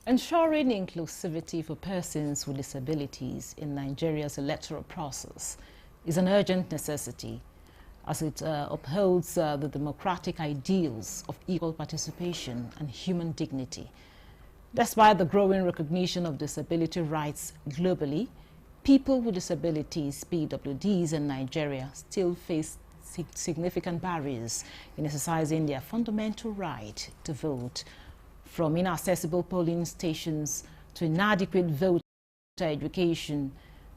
Ensuring inclusivity for persons with disabilities in Nigeria's electoral process is an urgent necessity as it upholds the democratic ideals of equal participation and human dignity. Despite the growing recognition of disability rights globally, people with disabilities, PWDs, in Nigeria still face significant barriers in exercising their fundamental right to vote, from inaccessible polling stations to inadequate voter education.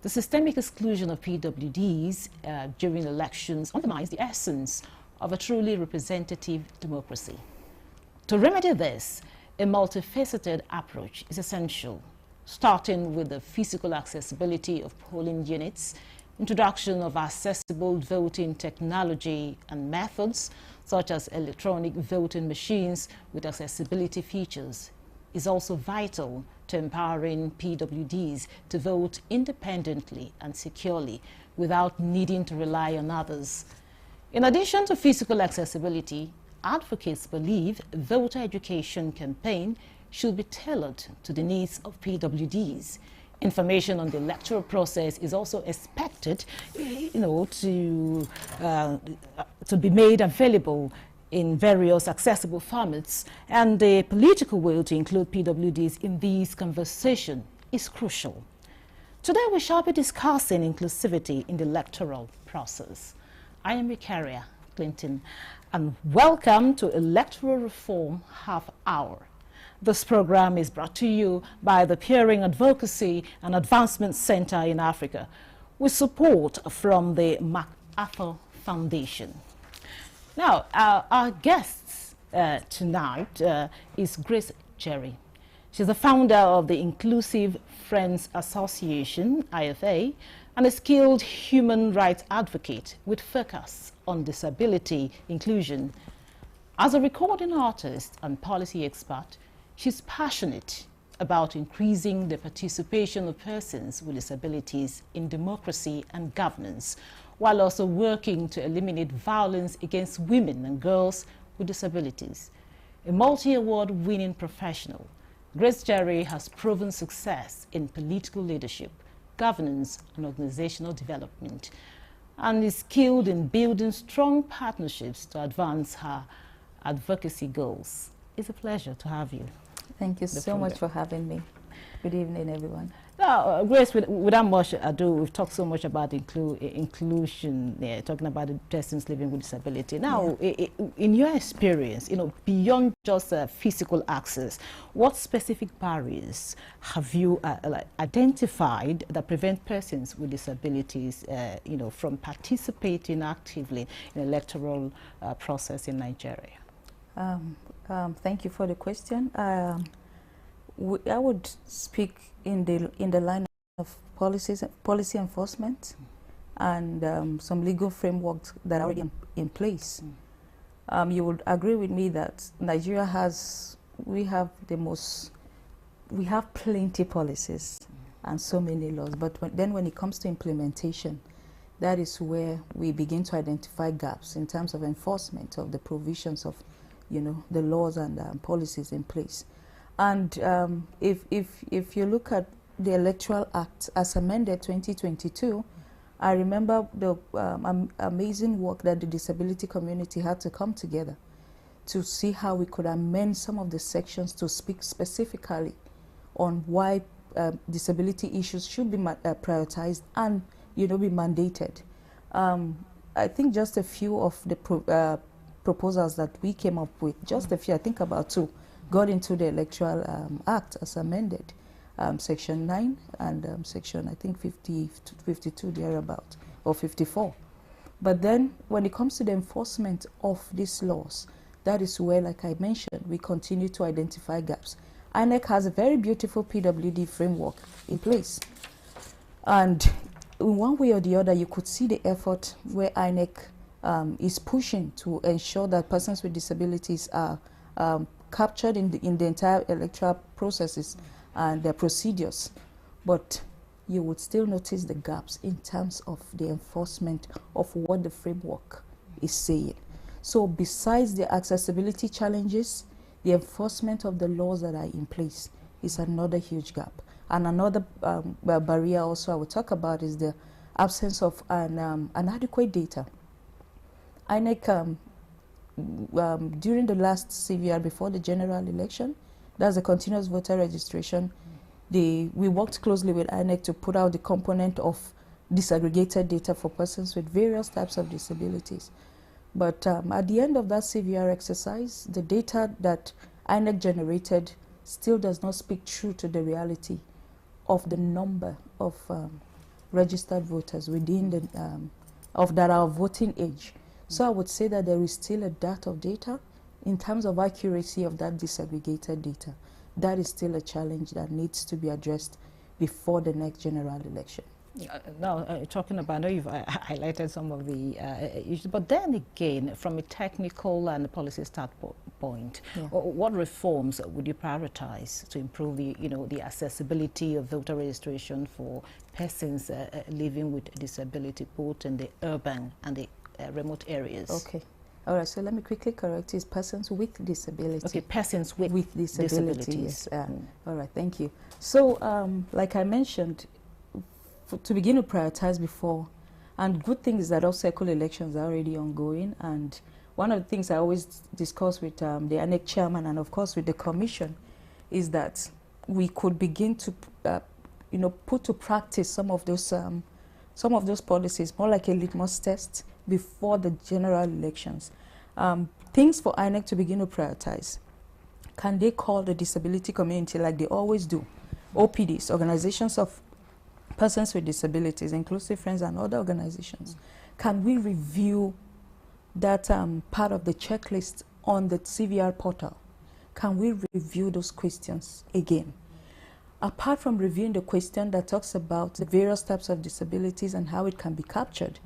The systemic exclusion of PWDs during elections undermines the essence of a truly representative democracy. To remedy this, a multifaceted approach is essential, starting with the physical accessibility of polling units, introduction of accessible voting technology and methods, such as electronic voting machines with accessibility features, is also vital to empowering PWDs to vote independently and securely without needing to rely on others. In addition to physical accessibility, advocates believe voter education campaign should be tailored to the needs of PWDs. Information on the electoral process is also expected, to be made available in various accessible formats, and the political will to include PWDs in these conversations is crucial. Today we shall be discussing inclusivity in the electoral process. I am Vicaria Clinton, and welcome to Electoral Reform Half Hour. This program is brought to you by the Peering Advocacy and Advancement Center in Africa, with support from the MacArthur Foundation. Now, our guest tonight is Grace Jerry. She's the founder of the Inclusive Friends Association, IFA, and a skilled human rights advocate with focus on disability inclusion. As a recording artist and policy expert, she's passionate about increasing the participation of persons with disabilities in democracy and governance, while also working to eliminate violence against women and girls with disabilities. A multi-award winning professional, Grace Jerry has proven success in political leadership, governance, and organizational development, and is skilled in building strong partnerships to advance her advocacy goals. It's a pleasure to have you. Thank you so much for having me. Good evening, everyone. Now, Grace, without much ado, we've talked so much about inclusion, talking about the persons living with disability. Now, in your experience, beyond just physical access, what specific barriers have you identified that prevent persons with disabilities, from participating actively in the electoral process in Nigeria? Thank you for the question. I would speak in the line of policy enforcement and some legal frameworks that are already in place. You would agree with me that Nigeria we have plenty policies and so many laws, but when it comes to implementation, that is where we begin to identify gaps in terms of enforcement of the provisions of the laws and policies in place. And if you look at the Electoral Act as amended 2022, I remember the amazing work that the disability community had to come together to see how we could amend some of the sections to speak specifically on why disability issues should be prioritized and be mandated. I think just a few of the proposals that we came up with, just a few, I think about two, got into the Electoral Act as amended, Section 9 and Section, I think, 52 thereabout, or 54. But then when it comes to the enforcement of these laws, that is where, like I mentioned, we continue to identify gaps. INEC has a very beautiful PWD framework in place. And in one way or the other, you could see the effort where INEC is pushing to ensure that persons with disabilities are captured in the entire electoral processes and their procedures. But you would still notice the gaps in terms of the enforcement of what the framework is saying. So besides the accessibility challenges, the enforcement of the laws that are in place is another huge gap. And another barrier also I will talk about is the absence of an adequate data. INEC, during the last CVR before the general election, that's a continuous voter registration, we worked closely with INEC to put out the component of disaggregated data for persons with various types of disabilities. But at the end of that CVR exercise, the data that INEC generated still does not speak true to the reality of the number of registered voters within the that are voting age. So I would say that there is still a dearth of data in terms of accuracy of that disaggregated data. That is still a challenge that needs to be addressed before the next general election. Now, talking about, I know you've highlighted some of the issues, but then again, from a technical and policy standpoint, what reforms would you prioritize to improve the, the accessibility of voter registration for persons living with disability, both in the urban and the remote areas? Okay. All right, so let me quickly correct it. Persons with disability. Okay, persons with disabilities. Yes. All right, thank you. So, like I mentioned, to begin to prioritize before, and good thing is that also equal elections are already ongoing, and one of the things I always discuss with the INEC chairman and of course with the commission is that we could begin to put to practice some of those policies, more like a litmus test before the general elections. Things for INEC to begin to prioritize. Can they call the disability community like they always do? OPDs, organizations of persons with disabilities, Inclusive Friends and other organizations. Can we review that part of the checklist on the CVR portal? Can we review those questions again? Apart from reviewing the question that talks about the various types of disabilities and how it can be captured,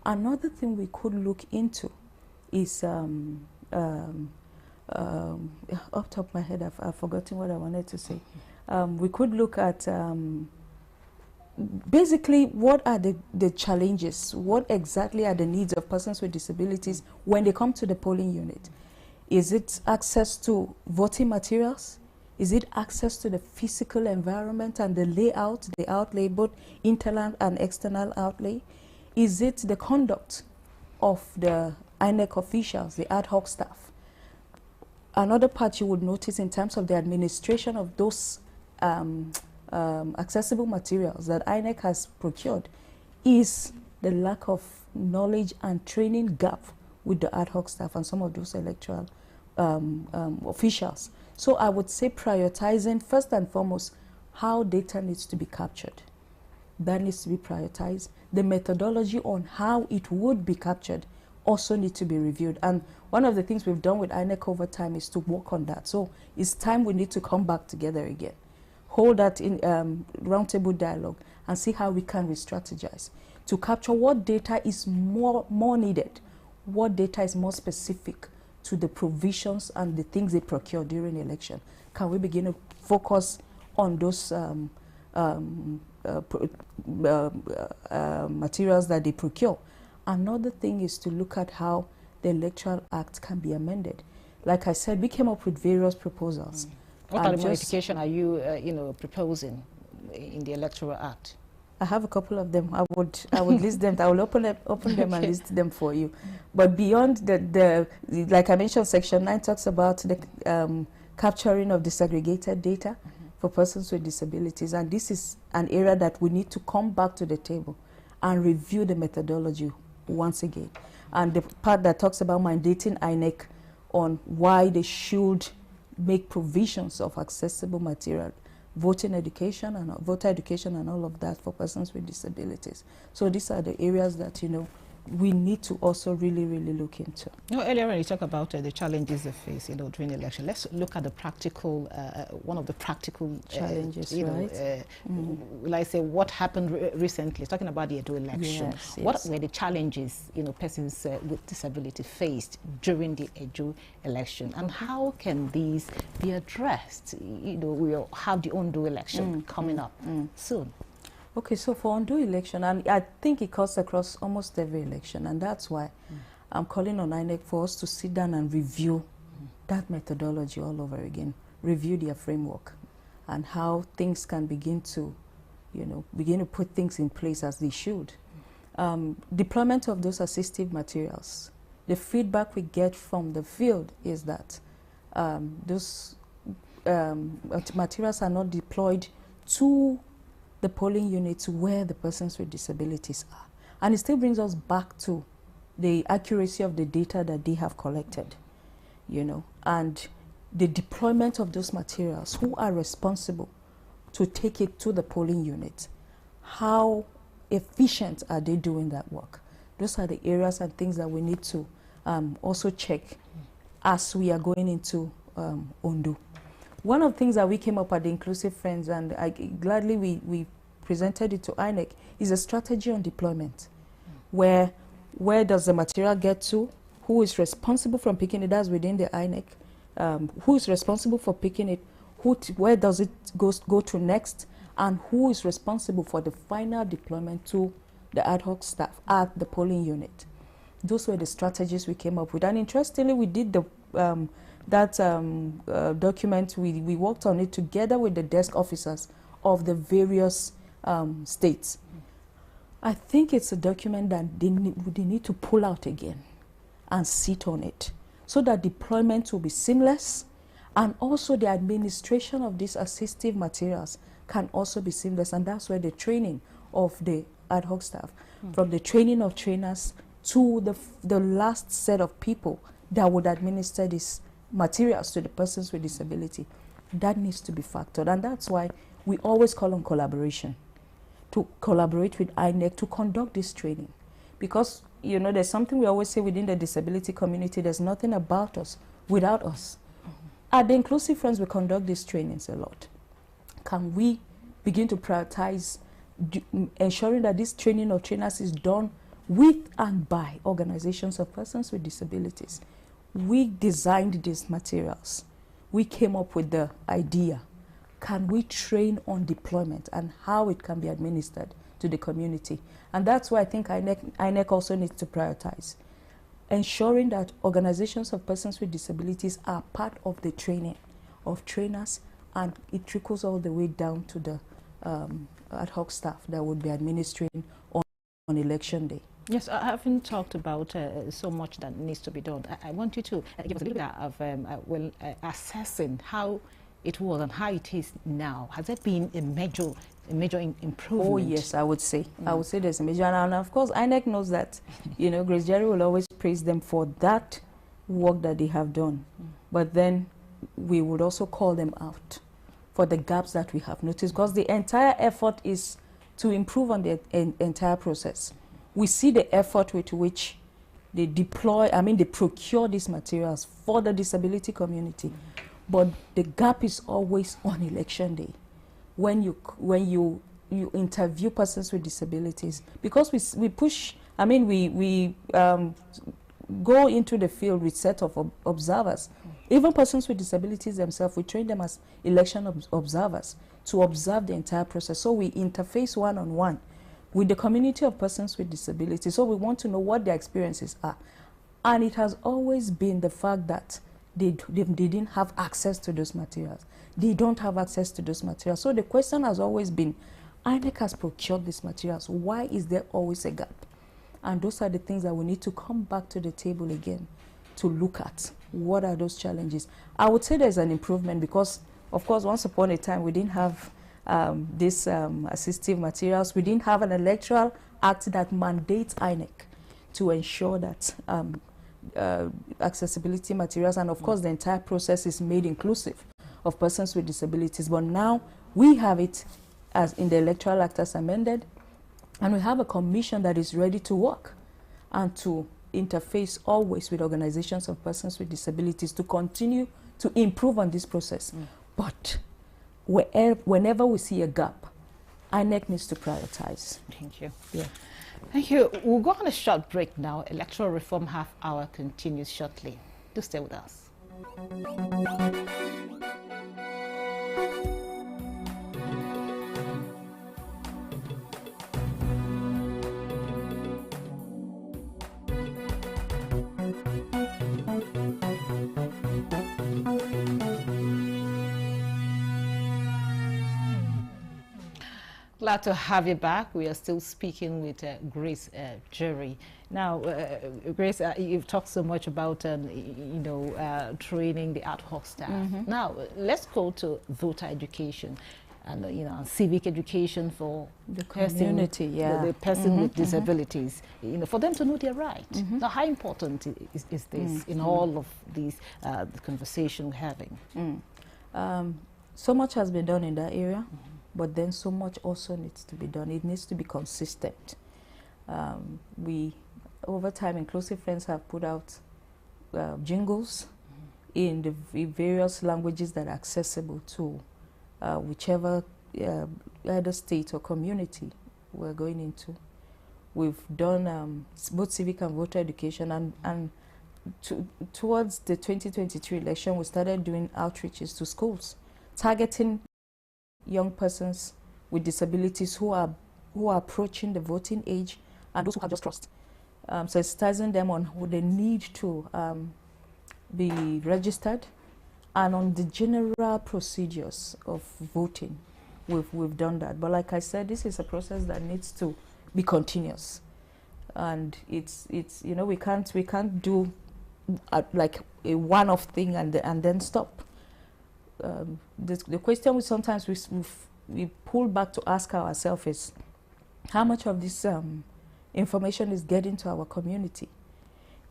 another thing we could look into is, off the top of my head, I've forgotten what I wanted to say. We could look at basically what are the challenges, what exactly are the needs of persons with disabilities when they come to the polling unit. Is it access to voting materials? Is it access to the physical environment and the layout, the outlay, both internal and external outlay? Is it the conduct of the INEC officials, the ad hoc staff? Another part you would notice in terms of the administration of those accessible materials that INEC has procured is the lack of knowledge and training gap with the ad hoc staff and some of those electoral officials. So I would say prioritizing first and foremost how data needs to be captured. That needs to be prioritized. The methodology on how it would be captured also needs to be reviewed. And one of the things we've done with INEC over time is to work on that. So it's time we need to come back together again. Hold that in roundtable dialogue and see how we can re-strategize to capture what data is more needed, what data is more specific to the provisions and the things they procure during the election. Can we begin to focus on those materials that they procure? Another thing is to look at how the Electoral Act can be amended. Like I said, we came up with various proposals. What kind of modification are you, proposing in the Electoral Act? I have a couple of them. I would list them. I will open them and list them for you. But beyond the like I mentioned, Section 9 talks about the capturing of disaggregated data for persons with disabilities, and this is an area that we need to come back to the table and review the methodology once again. And the part that talks about mandating INEC on why they should make provisions of accessible material, voting education and voter education and all of that for persons with disabilities. So these are the areas that we need to also really look into. Earlier when you talk about the challenges they face during the election, let's look at the practical, one of the practical challenges, right? Will I say what happened recently, talking about the Edo election. Yes, what were the challenges persons with disability faced during the Edo election, and how can these be addressed? We'll have the Ondo election coming up soon. Okay, so for Ondo election, and I think it cuts across almost every election, and that's why I'm calling on INEC for us to sit down and review that methodology all over again, review their framework. and how things can begin to, begin to put things in place as they should. Deployment of those assistive materials. The feedback we get from the field is that those materials are not deployed to the polling units where the persons with disabilities are. And it still brings us back to the accuracy of the data that they have collected, and the deployment of those materials, who are responsible to take it to the polling unit, how efficient are they doing that work? Those are the areas and things that we need to also check as we are going into Ondo. One of the things that we came up at the Inclusive Friends, and gladly we presented it to INEC, is a strategy on deployment. Where does the material get to? Who is responsible for picking it? That's within the INEC. Who is responsible for picking it? Where does it go to next? And who is responsible for the final deployment to the ad hoc staff at the polling unit? Those were the strategies we came up with. And interestingly, we did that document. We worked on it together with the desk officers of the various states. I think it's a document that they need to pull out again and sit on it so that deployment will be seamless, and also the administration of these assistive materials can also be seamless. And that's where the training of the ad hoc staff, from the training of trainers to the last set of people that would administer these materials to the persons with disability, that needs to be factored. And that's why we always call on collaboration, to collaborate with INEC to conduct this training. Because, there's something we always say within the disability community: there's nothing about us without us. At the Inclusive Friends, we conduct these trainings a lot. Can we begin to prioritize ensuring that this training of trainers is done with and by organizations of persons with disabilities? We designed these materials. We came up with the idea. Can we train on deployment and how it can be administered to the community? And that's why I think INEC also needs to prioritize ensuring that organizations of persons with disabilities are part of the training of trainers, and it trickles all the way down to the ad hoc staff that would be administering on election day. Yes, I haven't talked about so much that needs to be done. I want you to give us a little bit of assessing how it was and how it is now. Has there been a major improvement? Oh yes, I would say. I would say there's a major, and of course INEC knows that. Grace Jerry will always praise them for that work that they have done. But then we would also call them out for the gaps that we have noticed, because the entire effort is to improve on the entire process. We see the effort with which they they procure these materials for the disability community. But the gap is always on election day, when you interview persons with disabilities, because we push. We go into the field with set of observers. Even persons with disabilities themselves, we train them as election observers to observe the entire process. So we interface one-on-one with the community of persons with disabilities. So we want to know what their experiences are. And it has always been the fact that they didn't have access to those materials. They don't have access to those materials. So the question has always been, INEC has procured these materials. Why is there always a gap? And those are the things that we need to come back to the table again to look at. What are those challenges? I would say there's an improvement because, of course, once upon a time, we didn't have these assistive materials. We didn't have an electoral act that mandates INEC to ensure that accessibility materials, and of course the entire process is made inclusive of persons with disabilities. But now we have it as in the Electoral Act as amended, and we have a commission that is ready to work and to interface always with organizations of persons with disabilities to continue to improve on this process. But whenever we see a gap, INEC needs to prioritize. Thank you. Yeah. Thank you. We'll go on a short break now. Electoral Reform Half Hour continues shortly. Do stay with us. Glad to have you back. We are still speaking with Grace Jerry. Now, Grace, you've talked so much about, training the ad hoc staff. Now, let's go to voter education and, civic education for the community, the person with disabilities, for them to know their right. Now, how important is this in all of these the conversation we're having? So much has been done in that area. But then so much also needs to be done. It needs to be consistent. Over time, Inclusive Friends have put out jingles in the various languages that are accessible to whichever either state or community we're going into. We've done both civic and voter education, and towards the 2023 election, we started doing outreaches to schools, targeting young persons with disabilities who are approaching the voting age and those who have just crossed. Sensitizing them on the need to be registered and on the general procedures of voting. We've done that. But like I said, this is a process that needs to be continuous. And it's we can't do like a one-off thing and then stop. The question we sometimes we pull back to ask ourselves is, how much of this information is getting to our community?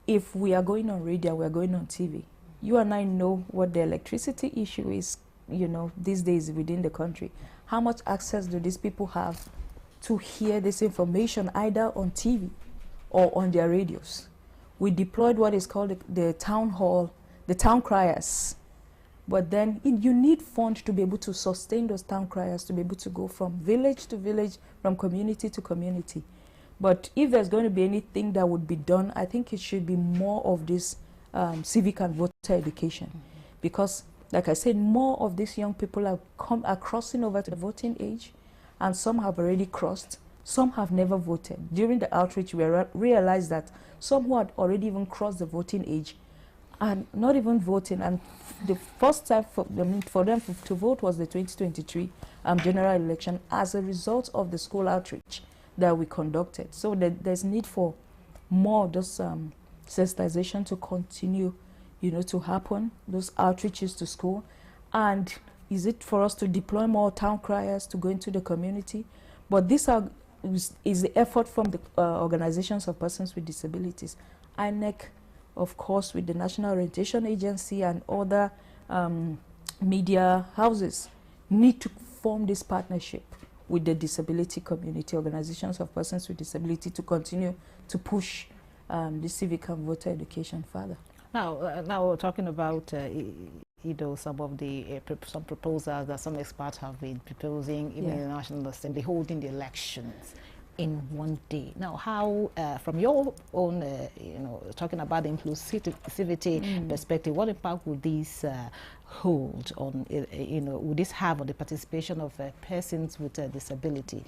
If we are going on radio, we are going on TV, you and I know what the electricity issue is, these days within the country. How much access do these people have to hear this information either on TV or on their radios? We deployed what is called the town hall, the town criers. But then you need funds to be able to sustain those town criers, to be able to go from village to village, from community to community. But if there's going to be anything that would be done, I think it should be more of this civic and voter education. Because, like I said, more of these young people are crossing over to the voting age, and some have already crossed, some have never voted. During the outreach, we realized that some who had already even crossed the voting age and not even voting, and the first time for them to vote was the 2023 general election as a result of the school outreach that we conducted. So there's need for more of those sensitization to continue, to happen, those outreaches to school. And is it for us to deploy more town criers to go into the community? But this is the effort from the organizations of persons with disabilities. INEC, of course, with the National Orientation Agency and other media houses, need to form this partnership with the disability community, organizations of persons with disability, to continue to push the civic and voter education further. Now we're talking about some of the some proposals that some experts have been proposing, even in the National Assembly, holding the elections in one day. Now, how, from your own, talking about the inclusivity perspective, what impact would these hold on, would this have on the participation of persons with disability,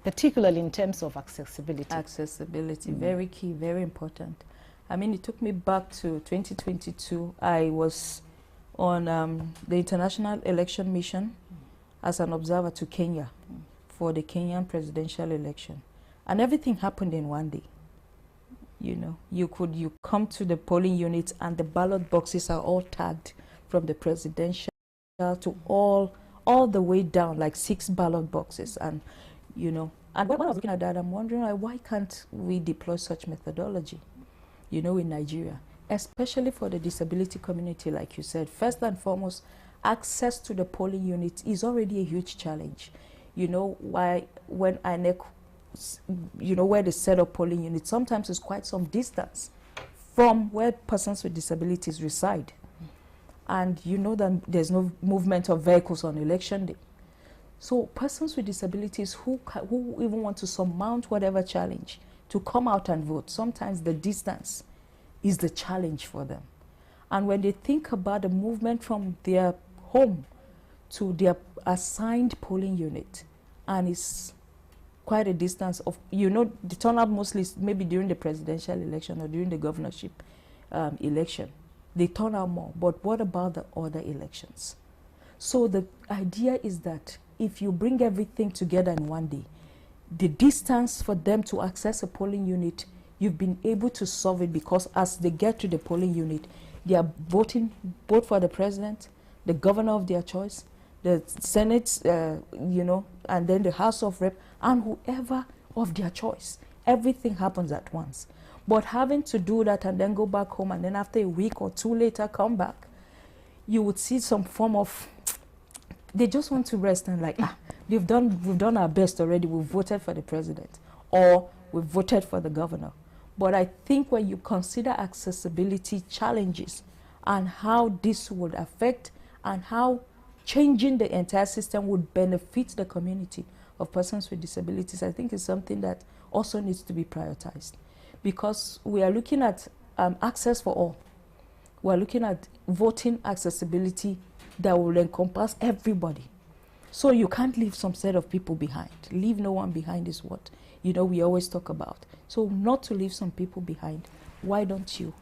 particularly in terms of accessibility? Accessibility, very key, very important. I mean, it took me back to 2022. I was on the International Election Mission as an observer to Kenya for the Kenyan presidential election, and everything happened in one day. You come to the polling units and the ballot boxes are all tagged from the presidential to all the way down, like 6 ballot boxes. And and when I was looking at that, I'm wondering, why can't we deploy such methodology in Nigeria, especially for the disability community? Like you said, first and foremost, access to the polling unit is already a huge challenge. Why when INEC, where they set up polling units, sometimes it's quite some distance from where persons with disabilities reside. And that there's no movement of vehicles on election day. So persons with disabilities who even want to surmount whatever challenge to come out and vote, sometimes the distance is the challenge for them. And when they think about the movement from their home to their assigned polling unit, and it's quite a distance of, the turnout mostly is maybe during the presidential election or during the governorship election. They turn out more, but what about the other elections? So the idea is that if you bring everything together in one day, the distance for them to access a polling unit, you've been able to solve it, because as they get to the polling unit, they are voting both for the president, the governor of their choice, the Senate, you know, and then the House of Rep, and whoever of their choice. Everything happens at once. But having to do that and then go back home, and then after a week or two later come back, you would see some form of, they just want to rest and like, we've done our best already. We've voted for the president, or we've voted for the governor. But I think when you consider accessibility challenges and how this would affect and how changing the entire system would benefit the community of persons with disabilities, I think is something that also needs to be prioritized, because we are looking at access for all. We're looking at voting accessibility that will encompass everybody. So you can't leave some set of people behind. Leave no one behind is what, you know, we always talk about. So not to leave some people behind, why don't you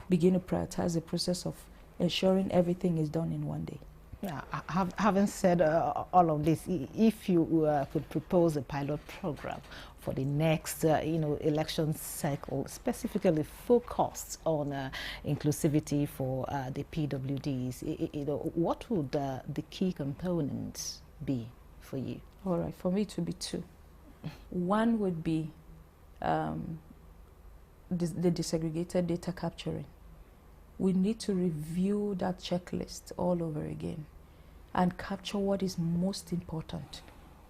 begin to prioritize the process of ensuring everything is done in one day? Yeah, having said all of this, if you could propose a pilot program for the next, you know, election cycle, specifically focused on inclusivity for the PWDs, you know, what would the key components be for you? All right, for me it would be two. One would be the disaggregated data capturing. We need to review that checklist all over again and capture what is most important.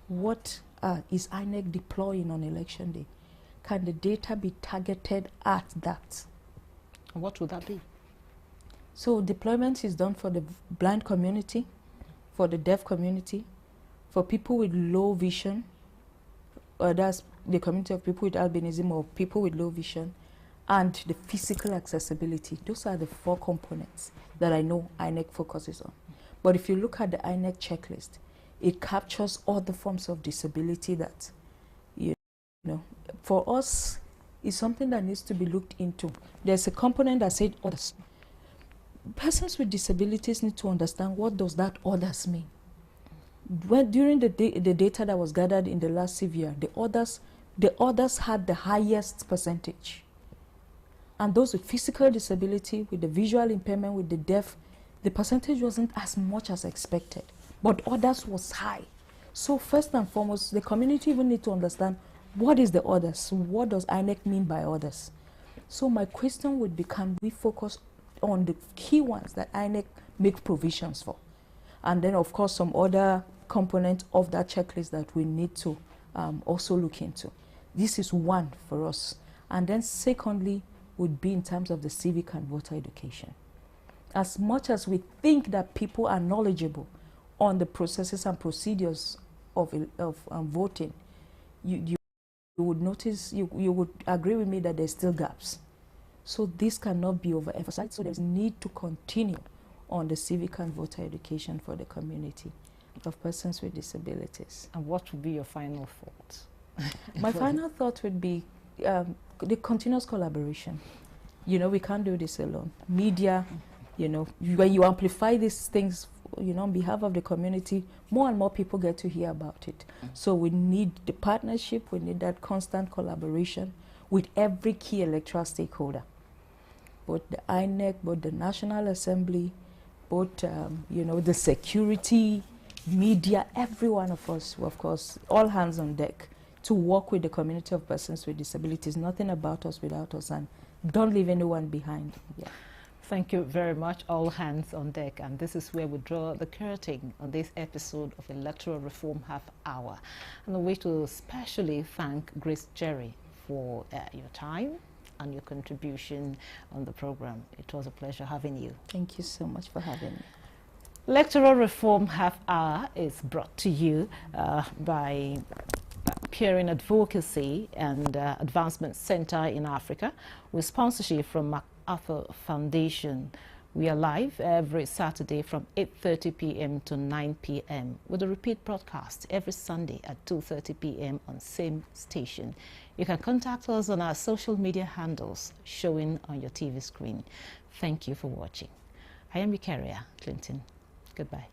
What is INEC deploying on election day? Can the data be targeted at that? What would that be? So deployment is done for the blind community, for the deaf community, for people with low vision, that's the community of people with albinism or people with low vision, and the physical accessibility. Those are the four components that I know INEC focuses on. But if you look at the INEC checklist, it captures all the forms of disability that, you know, for us, is something that needs to be looked into. There's a component that said others. Persons with disabilities need to understand, what does that others mean? When during the data that was gathered in the last CVR, the others had the highest percentage. And those with physical disability, with the visual impairment, with the deaf, the percentage wasn't as much as expected, but others was high. So first and foremost, the community even need to understand, what is the others? What does INEC mean by others? So my question would be, can we focus on the key ones that INEC make provisions for? And then of course some other components of that checklist that we need to also look into. This is one for us. And then secondly, would be in terms of the civic and voter education. As much as we think that people are knowledgeable on the processes and procedures of voting, you would notice, you would agree with me that there's still gaps. So this cannot be overemphasized. So there's need to continue on the civic and voter education for the community of persons with disabilities. And what would be your final thoughts? My final thought would be the continuous collaboration. You know, we can't do this alone. Media, you know, when you amplify these things, you know, on behalf of the community, more and more people get to hear about it. So we need the partnership, we need that constant collaboration with every key electoral stakeholder. Both the INEC, both the National Assembly, both, you know, the security, media, every one of us, of course, all hands on deck to work with the community of persons with disabilities. Nothing about us without us, and don't leave anyone behind. Yeah. Thank you very much, all hands on deck. And this is where we draw the curtain on this episode of Electoral Reform Half Hour. And a way to especially thank Grace Jerry for your time and your contribution on the program. It was a pleasure having you. Thank you so much for having me. Electoral Reform Half Hour is brought to you by Peering Advocacy and Advancement Center in Africa, with sponsorship from MacArthur Foundation. We are live every Saturday from 8:30 p.m. to 9 p.m. with a repeat broadcast every Sunday at 2:30 p.m. on same station. You can contact us on our social media handles showing on your TV screen. Thank you for watching. I am your carrier, Clinton. Goodbye.